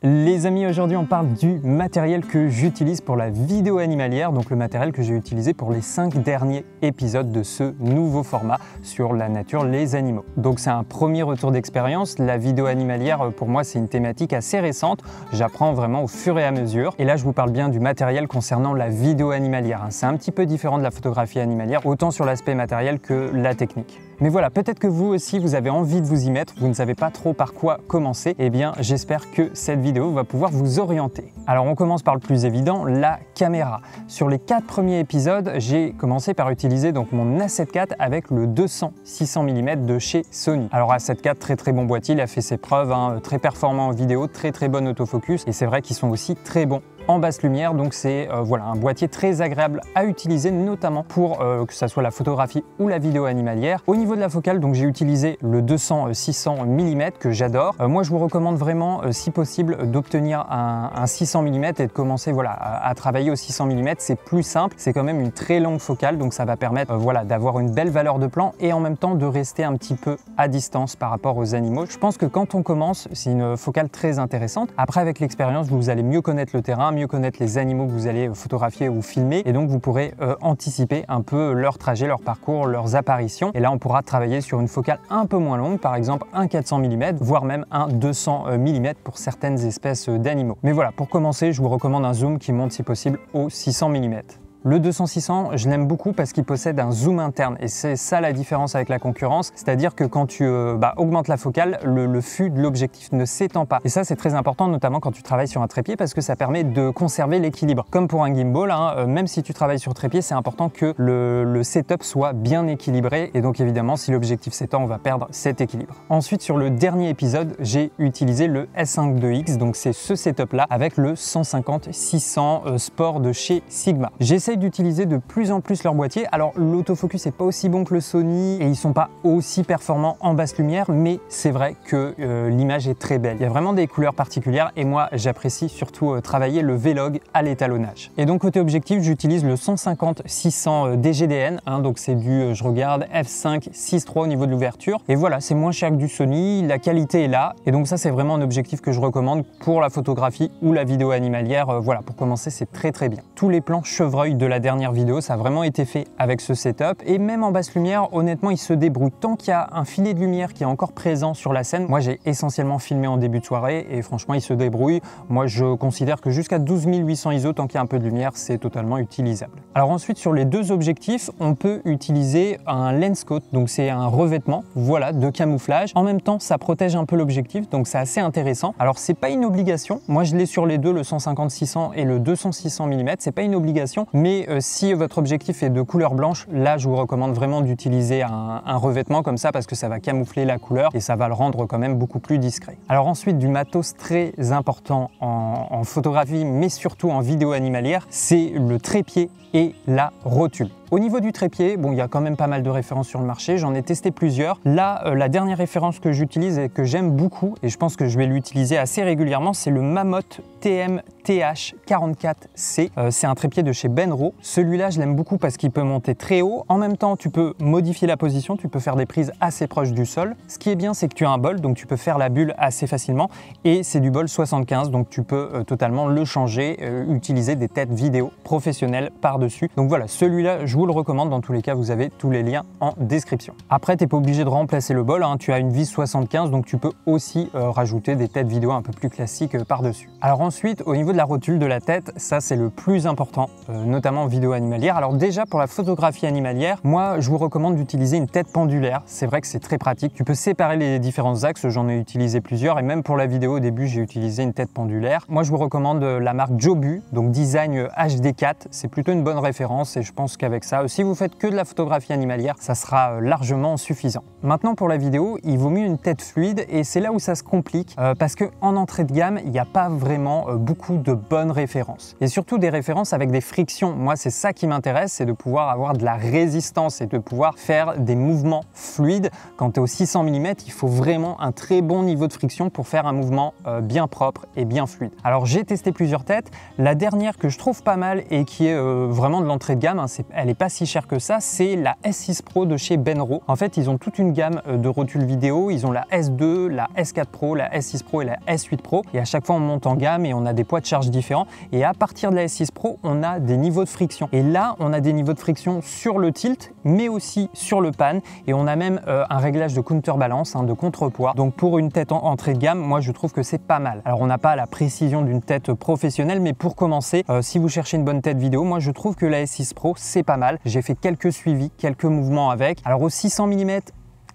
Les amis, aujourd'hui on parle du matériel que j'utilise pour la vidéo animalière, donc le matériel que j'ai utilisé pour les 5 derniers épisodes de ce nouveau format sur la nature, les animaux. Donc c'est un premier retour d'expérience. La vidéo animalière pour moi c'est une thématique assez récente, j'apprends vraiment au fur et à mesure. Et là je vous parle bien du matériel concernant la vidéo animalière. C'est un petit peu différent de la photographie animalière, autant sur l'aspect matériel que la technique. Mais voilà, peut-être que vous aussi vous avez envie de vous y mettre, vous ne savez pas trop par quoi commencer, eh bien j'espère que cette vidéo va pouvoir vous orienter. Alors on commence par le plus évident, la caméra. Sur les 4 premiers épisodes, j'ai commencé par utiliser donc mon A7 IV avec le 200-600 mm de chez Sony. Alors A7 IV, très bon boîtier, il a fait ses preuves, très performant en vidéo, très bon autofocus, et c'est vrai qu'ils sont aussi très bons en basse lumière, donc c'est voilà, un boîtier très agréable à utiliser, notamment pour que ça soit la photographie ou la vidéo animalière. Au niveau de la focale, donc j'ai utilisé le 200-600 mm que j'adore. Moi je vous recommande vraiment, si possible, d'obtenir un 600 mm et de commencer voilà, à travailler au 600 mm. C'est plus simple, c'est quand même une très longue focale, donc ça va permettre voilà, d'avoir une belle valeur de plan et en même temps de rester un petit peu à distance par rapport aux animaux. Je pense que quand on commence, c'est une focale très intéressante. Après, avec l'expérience, vous allez mieux connaître le terrain, mieux connaître les animaux que vous allez photographier ou filmer, et donc vous pourrez anticiper un peu leur trajet, leur parcours, leurs apparitions. Et là on pourra travailler sur une focale un peu moins longue, par exemple un 400 mm, voire même un 200 mm pour certaines espèces d'animaux. Mais voilà, pour commencer, je vous recommande un zoom qui monte si possible au 600 mm. Le 200-600, je l'aime beaucoup parce qu'il possède un zoom interne et c'est ça la différence avec la concurrence, c'est-à-dire que quand tu augmentes la focale, le fût de l'objectif ne s'étend pas. Et ça c'est très important, notamment quand tu travailles sur un trépied, parce que ça permet de conserver l'équilibre. Comme pour un gimbal, même si tu travailles sur trépied, c'est important que le setup soit bien équilibré, et donc évidemment si l'objectif s'étend, on va perdre cet équilibre. Ensuite, sur le dernier épisode, j'ai utilisé le S5 IIX, donc c'est ce setup là avec le 150-600 Sport de chez Sigma. J'essaie d'utiliser de plus en plus leur boîtier. Alors l'autofocus n'est pas aussi bon que le Sony et ils sont pas aussi performants en basse lumière, mais c'est vrai que l'image est très belle. Il y a vraiment des couleurs particulières et moi j'apprécie surtout travailler le vlog à l'étalonnage. Et donc côté objectif, j'utilise le 150-600 DGDN, donc c'est du, je regarde, f5.6.3 au niveau de l'ouverture. Et voilà, c'est moins cher que du Sony, la qualité est là. Et donc ça c'est vraiment un objectif que je recommande pour la photographie ou la vidéo animalière. Voilà, pour commencer c'est très bien. Tous les plans chevreuils de la dernière vidéo, ça a vraiment été fait avec ce setup, et même en basse lumière, honnêtement, il se débrouille. Tant qu'il y a un filet de lumière qui est encore présent sur la scène, moi j'ai essentiellement filmé en début de soirée et franchement il se débrouille. Moi je considère que jusqu'à 12800 ISO, tant qu'il y a un peu de lumière, c'est totalement utilisable. Alors ensuite, sur les deux objectifs, on peut utiliser un lens coat, donc c'est un revêtement, voilà, de camouflage. En même temps, ça protège un peu l'objectif, donc c'est assez intéressant. Alors c'est pas une obligation, moi je l'ai sur les deux, le 150-600 et le 200-600 mm, c'est pas une obligation, mais si votre objectif est de couleur blanche, là je vous recommande vraiment d'utiliser un revêtement comme ça, parce que ça va camoufler la couleur et ça va le rendre quand même beaucoup plus discret. Alors ensuite, du matos très important en photographie, mais surtout en vidéo animalière, c'est le trépied et la rotule. Au niveau du trépied, bon, il y a quand même pas mal de références sur le marché, j'en ai testé plusieurs. Là, la dernière référence que j'utilise et que j'aime beaucoup, et je pense que je vais l'utiliser assez régulièrement, c'est le Mammoth TM-TH44C. C'est un trépied de chez Benro. Celui-là, je l'aime beaucoup parce qu'il peut monter très haut. En même temps, tu peux modifier la position, tu peux faire des prises assez proches du sol. Ce qui est bien, c'est que tu as un bol, donc tu peux faire la bulle assez facilement, et c'est du bol 75, donc tu peux totalement le changer, utiliser des têtes vidéo professionnelles par-dessus. Donc voilà, celui-là, je vous le recommande. Dans tous les cas, vous avez tous les liens en description. Après, tu n'es pas obligé de remplacer le bol, tu as une vis 75, donc tu peux aussi rajouter des têtes vidéo un peu plus classiques par-dessus. Alors ensuite, au niveau de la rotule de la tête, ça c'est le plus important, notamment en vidéo animalière. Alors déjà, pour la photographie animalière, moi je vous recommande d'utiliser une tête pendulaire. C'est vrai que c'est très pratique, tu peux séparer les différents axes, j'en ai utilisé plusieurs, et même pour la vidéo au début, j'ai utilisé une tête pendulaire. Moi je vous recommande la marque Jobu, donc design HD4, c'est plutôt une bonne référence, et je pense qu'avec ça, si vous faites que de la photographie animalière, ça sera largement suffisant. Maintenant, pour la vidéo, il vaut mieux une tête fluide, et c'est là où ça se complique, parce qu'en entrée de gamme, il n'y a pas vraiment beaucoup de bonnes références, et surtout des références avec des frictions. Moi c'est ça qui m'intéresse, c'est de pouvoir avoir de la résistance et de pouvoir faire des mouvements fluides. Quand tu es au 600 mm, il faut vraiment un très bon niveau de friction pour faire un mouvement bien propre et bien fluide. Alors j'ai testé plusieurs têtes, la dernière que je trouve pas mal et qui est vraiment de l'entrée de gamme, elle est est pas si chère que ça, c'est la S6 Pro de chez Benro. En fait, ils ont toute une gamme de rotules vidéo. Ils ont la S2, la S4 Pro, la S6 Pro et la S8 Pro. Et à chaque fois, on monte en gamme et on a des poids de charge différents. Et à partir de la S6 Pro, on a des niveaux de friction. Et là, on a des niveaux de friction sur le tilt, mais aussi sur le pan. Et on a même un réglage de counterbalance, de contrepoids. Donc pour une tête en entrée de gamme, moi je trouve que c'est pas mal. Alors on n'a pas la précision d'une tête professionnelle, mais pour commencer, si vous cherchez une bonne tête vidéo, moi je trouve que la S6 Pro c'est pas mal. J'ai fait quelques suivis, quelques mouvements avec. Alors au 600 mm,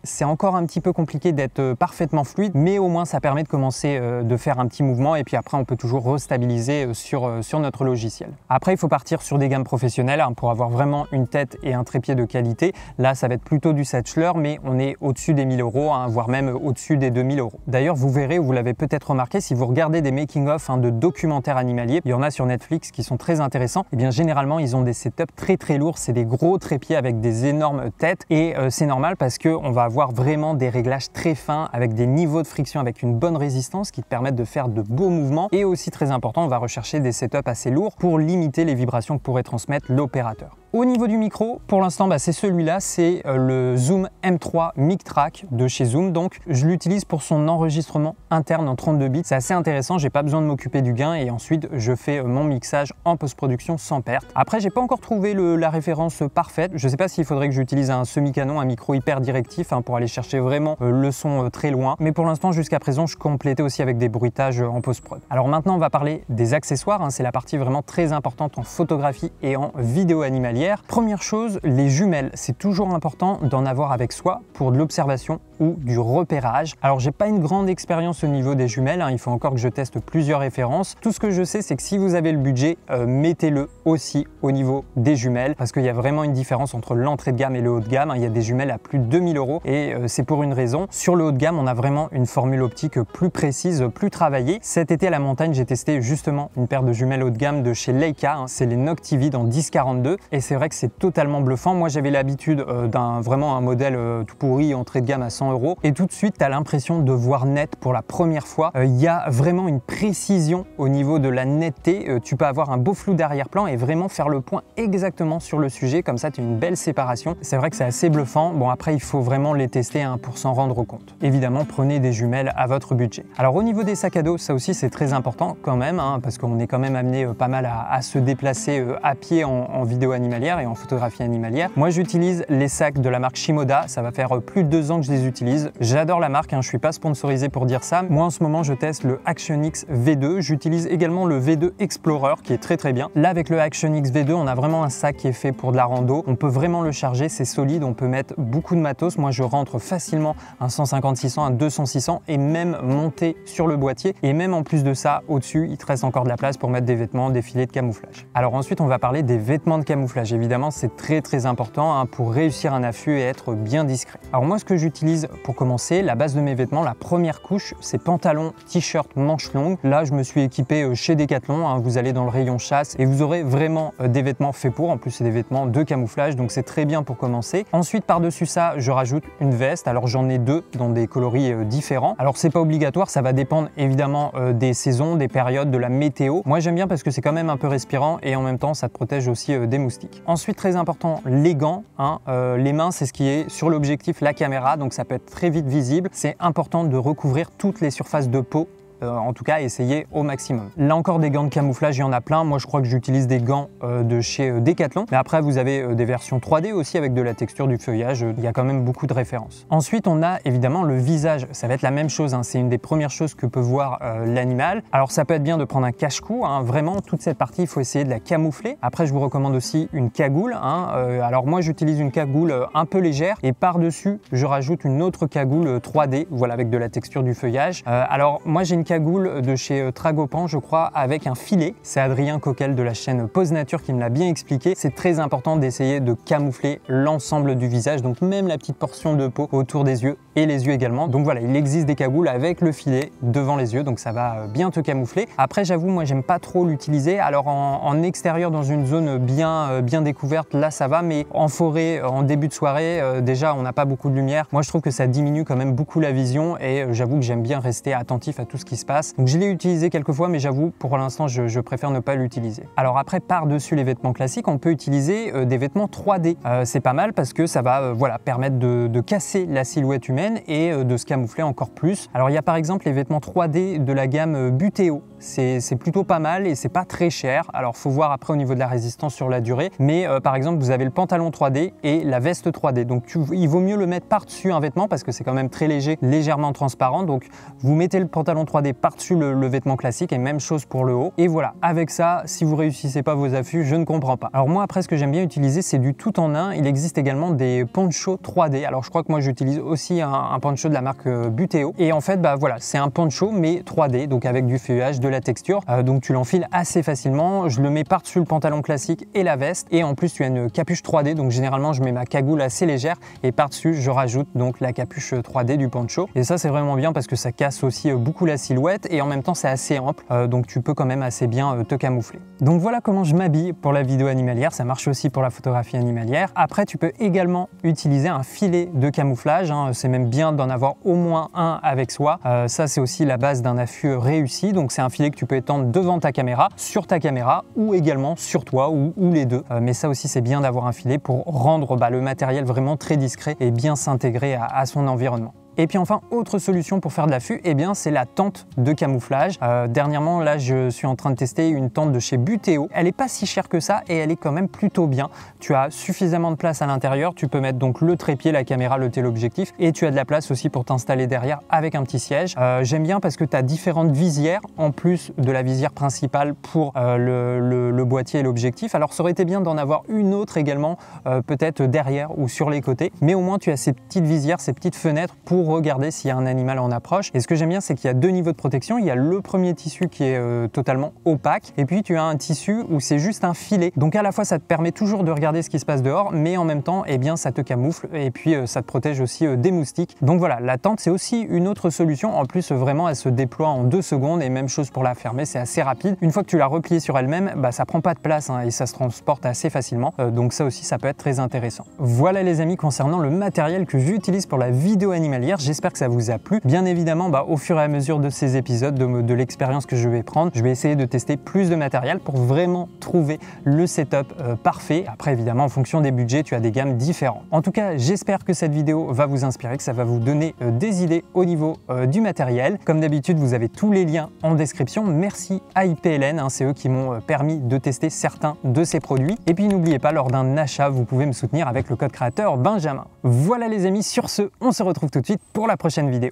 c'est encore un petit peu compliqué d'être parfaitement fluide, mais au moins ça permet de commencer de faire un petit mouvement et puis après on peut toujours restabiliser sur notre logiciel. Après il faut partir sur des gammes professionnelles pour avoir vraiment une tête et un trépied de qualité. Là ça va être plutôt du Satchler, mais on est au-dessus des 1000 €, voire même au-dessus des 2000 €. D'ailleurs vous verrez, ou vous l'avez peut-être remarqué, si vous regardez des making-of de documentaires animaliers, il y en a sur Netflix qui sont très intéressants, et bien généralement ils ont des setups très lourds, c'est des gros trépieds avec des énormes têtes, et c'est normal parce qu'on va avoir vraiment des réglages très fins avec des niveaux de friction avec une bonne résistance qui te permettent de faire de beaux mouvements. Et aussi très important, on va rechercher des setups assez lourds pour limiter les vibrations que pourrait transmettre l'opérateur. Au niveau du micro, pour l'instant, c'est celui-là, c'est le Zoom M3 Mic Track de chez Zoom. Donc, je l'utilise pour son enregistrement interne en 32 bits. C'est assez intéressant, j'ai pas besoin de m'occuper du gain et ensuite, je fais mon mixage en post-production sans perte. Après, j'ai pas encore trouvé la référence parfaite. Je sais pas s'il faudrait que j'utilise un semi-canon, un micro hyper directif pour aller chercher vraiment le son très loin. Mais pour l'instant, jusqu'à présent, je complétais aussi avec des bruitages en post-prod. Alors maintenant, on va parler des accessoires. C'est la partie vraiment très importante en photographie et en vidéo animalière. Première chose, les jumelles, c'est toujours important d'en avoir avec soi pour de l'observation ou du repérage. Alors j'ai pas une grande expérience au niveau des jumelles, il faut encore que je teste plusieurs références. Tout ce que je sais, c'est que si vous avez le budget, mettez-le aussi au niveau des jumelles parce qu'il y a vraiment une différence entre l'entrée de gamme et le haut de gamme. Il y a des jumelles à plus de 2000 € et c'est pour une raison. Sur le haut de gamme, on a vraiment une formule optique plus précise, plus travaillée. Cet été à la montagne, j'ai testé justement une paire de jumelles haut de gamme de chez Leica, c'est les Noctivid en 10-42 et c'est vrai que c'est totalement bluffant. Moi j'avais l'habitude d'un vraiment un modèle tout pourri entrée de gamme à 100 € et tout de suite tu as l'impression de voir net pour la première fois. Il y a vraiment une précision au niveau de la netteté. Tu peux avoir un beau flou d'arrière-plan et vraiment faire le point exactement sur le sujet, comme ça tu as une belle séparation. C'est vrai que c'est assez bluffant. Bon après il faut vraiment les tester pour s'en rendre compte. Évidemment prenez des jumelles à votre budget. Alors au niveau des sacs à dos, ça aussi c'est très important quand même parce qu'on est quand même amené pas mal à se déplacer à pied en vidéo animalière et en photographie animalière. Moi j'utilise les sacs de la marque Shimoda, ça va faire plus de 2 ans que je les utilise. J'adore la marque, je suis pas sponsorisé pour dire ça. Moi en ce moment je teste le Action X V2, j'utilise également le V2 Explorer qui est très bien. Là avec le Action X V2 on a vraiment un sac qui est fait pour de la rando, on peut vraiment le charger, c'est solide, on peut mettre beaucoup de matos. Moi je rentre facilement un 150-600, un 200-600 et même monter sur le boîtier, et même en plus de ça au-dessus il te reste encore de la place pour mettre des vêtements, des filets de camouflage. Alors ensuite on va parler des vêtements de camouflage. Évidemment c'est très important pour réussir un affût et être bien discret. Alors moi ce que j'utilise pour commencer, la base de mes vêtements, la première couche, c'est pantalon, t-shirt, manches longues. Là je me suis équipé chez Decathlon, vous allez dans le rayon chasse et vous aurez vraiment des vêtements faits pour, en plus c'est des vêtements de camouflage, donc c'est très bien pour commencer. Ensuite par-dessus ça, je rajoute une veste, alors j'en ai 2 dans des coloris différents. Alors c'est pas obligatoire, ça va dépendre évidemment des saisons, des périodes, de la météo. Moi j'aime bien parce que c'est quand même un peu respirant et en même temps ça te protège aussi des moustiques. Ensuite très important, les gants, les mains c'est ce qui est sur l'objectif, la caméra, donc ça peut être très vite visible. C'est important de recouvrir toutes les surfaces de peau. En tout cas, essayez au maximum. Là encore, des gants de camouflage, il y en a plein. Moi, je crois que j'utilise des gants de chez Decathlon. Mais après, vous avez des versions 3D aussi avec de la texture du feuillage. Il y a quand même beaucoup de références. Ensuite, on a évidemment le visage. Ça va être la même chose. C'est une des premières choses que peut voir l'animal. Alors, ça peut être bien de prendre un cache-cou. Vraiment, toute cette partie, il faut essayer de la camoufler. Après, je vous recommande aussi une cagoule. Alors, moi, j'utilise une cagoule un peu légère. Et par-dessus, je rajoute une autre cagoule 3D, voilà, avec de la texture du feuillage. Alors, moi, j'ai une cagoule de chez Tragopan, je crois, avec un filet. C'est Adrien Coquel de la chaîne Pose Nature qui me l'a bien expliqué. C'est très important d'essayer de camoufler l'ensemble du visage, donc même la petite portion de peau autour des yeux et les yeux également. Donc voilà, il existe des cagoules avec le filet devant les yeux, donc ça va bien te camoufler. Après, j'avoue, moi, j'aime pas trop l'utiliser. Alors en extérieur, dans une zone bien découverte, là, ça va, mais en forêt, en début de soirée, déjà, on n'a pas beaucoup de lumière. Moi, je trouve que ça diminue quand même beaucoup la vision et j'avoue que j'aime bien rester attentif à tout ce qui se passe. Donc je l'ai utilisé quelques fois, mais j'avoue, pour l'instant, je préfère ne pas l'utiliser. Alors après, par-dessus les vêtements classiques, on peut utiliser des vêtements 3D. C'est pas mal parce que ça va voilà, permettre de casser la silhouette humaine et de se camoufler encore plus. Alors il y a par exemple les vêtements 3D de la gamme Buteo. C'est plutôt pas mal et c'est pas très cher. Alors faut voir après au niveau de la résistance sur la durée, mais par exemple vous avez le pantalon 3D et la veste 3D. Donc il vaut mieux le mettre par-dessus un vêtement parce que c'est quand même très léger, légèrement transparent. Donc vous mettez le pantalon 3D par-dessus le vêtement classique et même chose pour le haut. Et voilà, avec ça, si vous réussissez pas vos affûts, je ne comprends pas. Alors moi après ce que j'aime bien utiliser, c'est du tout en un. Il existe également des ponchos 3D. Alors je crois que moi j'utilise aussi un poncho de la marque Buteo. Et en fait, bah voilà, c'est un poncho mais 3D, donc avec du feuillage, de la texture. Donc tu l'enfiles assez facilement. Je le mets par-dessus le pantalon classique et la veste. Et en plus tu as une capuche 3D. Donc généralement je mets ma cagoule assez légère et par-dessus je rajoute donc la capuche 3D du poncho. Et ça c'est vraiment bien parce que ça casse aussi beaucoup la silhouette et en même temps c'est assez ample. Donc tu peux quand même assez bien te camoufler. Donc voilà comment je m'habille pour la vidéo animalière. Ça marche aussi pour la photographie animalière. Après tu peux également utiliser un filet de camouflage. C'est même bien d'en avoir au moins un avec soi. Ça c'est aussi la base d'un affût réussi. Donc c'est un filet que tu peux étendre devant ta caméra, sur ta caméra ou également sur toi ou les deux. Mais ça aussi c'est bien d'avoir un filet pour rendre le matériel vraiment très discret et bien s'intégrer à son environnement. Et puis enfin, autre solution pour faire de l'affût, eh bien c'est la tente de camouflage. Dernièrement, là, je suis en train de tester une tente de chez Buteo. Elle n'est pas si chère que ça et elle est quand même plutôt bien. Tu as suffisamment de place à l'intérieur. Tu peux mettre donc le trépied, la caméra, le téléobjectif et tu as de la place aussi pour t'installer derrière avec un petit siège. J'aime bien parce que tu as différentes visières en plus de la visière principale pour le boîtier et l'objectif. Alors ça aurait été bien d'en avoir une autre également, peut-être derrière ou sur les côtés. Mais au moins tu as ces petites visières, ces petites fenêtres pour regarder s'il y a un animal en approche. Et ce que j'aime bien, c'est qu'il y a deux niveaux de protection. Il y a le premier tissu qui est totalement opaque et puis tu as un tissu où c'est juste un filet. Donc à la fois ça te permet toujours de regarder ce qui se passe dehors, mais en même temps eh bien ça te camoufle et puis ça te protège aussi des moustiques. Donc voilà, la tente c'est aussi une autre solution. En plus vraiment elle se déploie en 2 secondes et même chose pour la fermer, c'est assez rapide. Une fois que tu l'as repliée sur elle-même, ça prend pas de place et ça se transporte assez facilement. Donc ça aussi ça peut être très intéressant. Voilà les amis concernant le matériel que j'utilise pour la vidéo animalière. J'espère que ça vous a plu. Bien évidemment, au fur et à mesure de ces épisodes, de l'expérience que je vais prendre, je vais essayer de tester plus de matériel pour vraiment trouver le setup parfait. Après, évidemment, en fonction des budgets, tu as des gammes différentes. En tout cas, j'espère que cette vidéo va vous inspirer, que ça va vous donner des idées au niveau du matériel. Comme d'habitude, vous avez tous les liens en description. Merci à IPLN, c'est eux qui m'ont permis de tester certains de ces produits. Et puis, n'oubliez pas, lors d'un achat, vous pouvez me soutenir avec le code créateur Benjamin. Voilà les amis, sur ce, on se retrouve tout de suite pour la prochaine vidéo.